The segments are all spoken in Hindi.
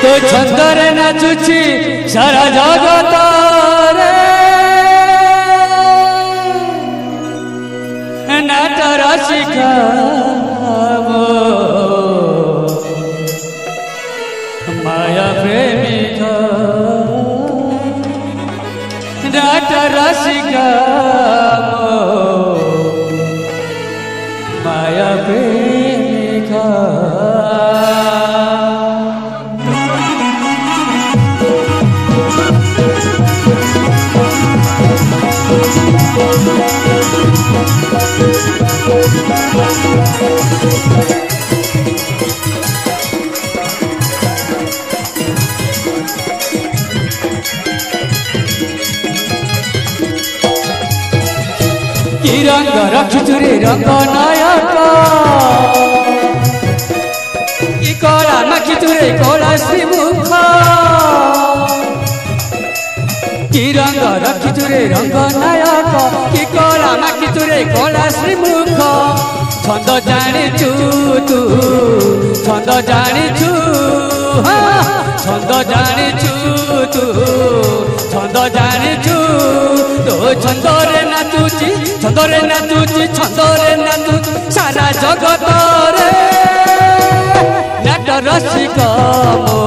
तो छंदरे नाचुची सारा जगत रे नाच रसिका माया प्रेमिका नाच रसिका माया प्रेमिका कि रंग रखिछु रे रंग नायक कि कला माखिछु रे कला श्रीमुख कि रंग रखिछु रे रंग नायक कि कला माखिछु रे कला श्रीमुख छंद जानिछु तू छंद जानिछु छंद जानिछु तू छंद जानिछु तो छंदरे नाचुची छंदरे नाचुची छंदरे नाचुची सारा जगत रे नाट रसिक मो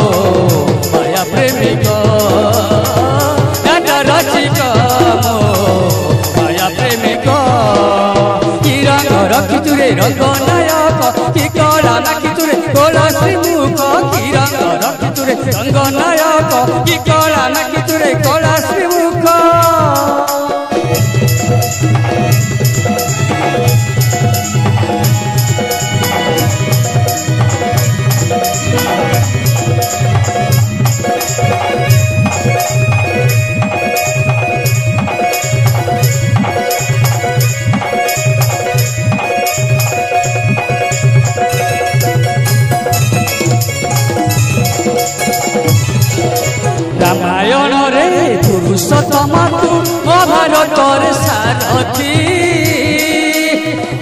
माया प्रेमिक नाट रसिक मो माया प्रेमिक कि रंग रखिछु रे रंग नायक कि कला माखिछु रे कला श्रीमुख कि रंग रखिछु रे रंग नायक कि कला माखिछु रे कला श्रीमुख रामायण रे पुरुषोत्तम तू महाभारत रे सारथी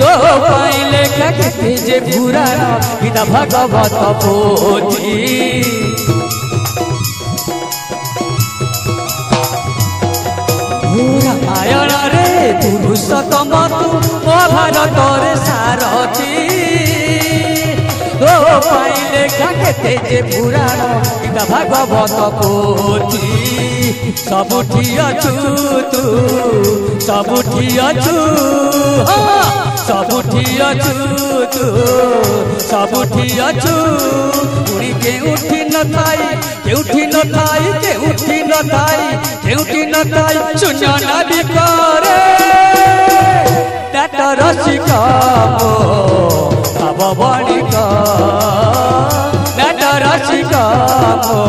तो पाइले के जे पुराण गीता भागवत पोथी रामायण रे पुरुषोत्तम तू महाभारत रे सारथी तो पाइले के जे पुराण गीता भागवत पोथी सबुठी अछु तू सबुठी अछु सबुठी अछु तू सबुठी अछु उड़ी के उठी न थाई केउठी न थाई केउठी न थाई केउठी न थाई शून्य नादी करे नाट रसिका मो भाव बणिका नाट रसिका मो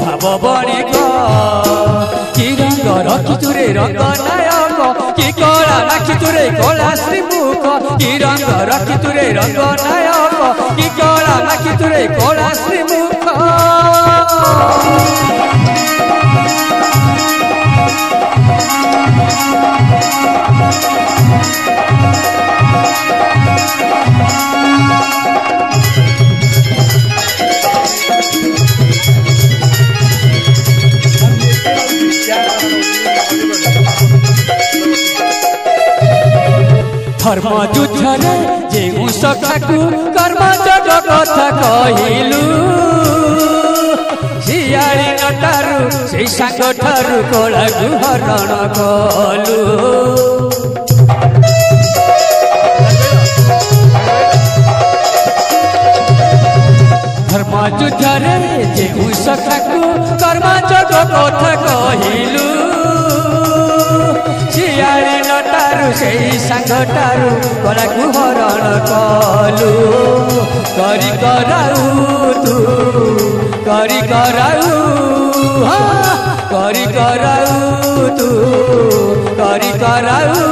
भाव बणिका कि रंग रखिछु रे रंग नायक कि कला माखिछु रे कला श्रीमुख कि रंग रखिछु रे रंग नायक कि कला माखिछु रे कला श्रीमुख धर्म युद्धरे जे सखाकु कर्म जग कथा कहिलु सियाली नटारु से सांग ठारु कला गुहरण कलु धर्म युद्धरे जे सखाकु कर्म जग कथा कहिलु सियाली नटारु से सांग ठारु कला गुहरण कलु करी कराऊ तू करी कराऊ करी कराऊ तू करी कराऊ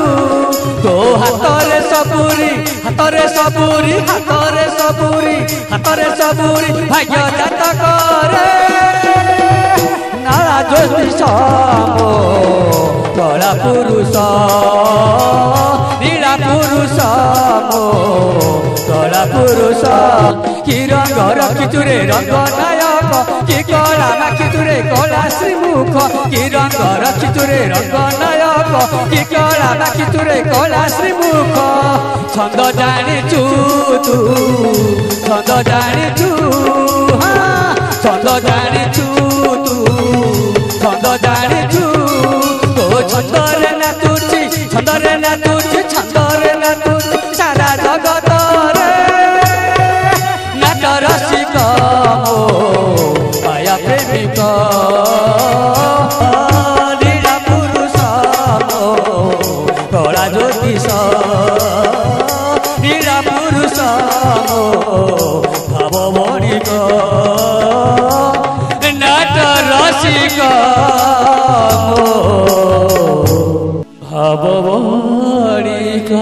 तो हातरे सबुरी हातरे सबुरी हातरे सबुरी हातरे सबुरी भाग्य जात करे नाला ज्योतिष मो कला पुरुष नीला पुरुष मो कला पुरुष कि रंग रंग रखिचु रे रंग नायक कि कला माखिचु रे कला श्रीमुख कि रंग रखिचु रे रंग नायक कि कला माखिचु रे कला श्रीमुख छंद जानिचु तू छंद जानिचु हाँ छंद जानिचु तू छंद जानिचु तो छंदरे नाचुची छंदरे नाचुची छंदरे नाचुची सारा जगत रे नाट रसिक मो माया प्रेमिक लीला पुरुष मो कला ज्योतिष लीला पुरुष मो भाव बणिक नाट रसिक मो भाव बणिक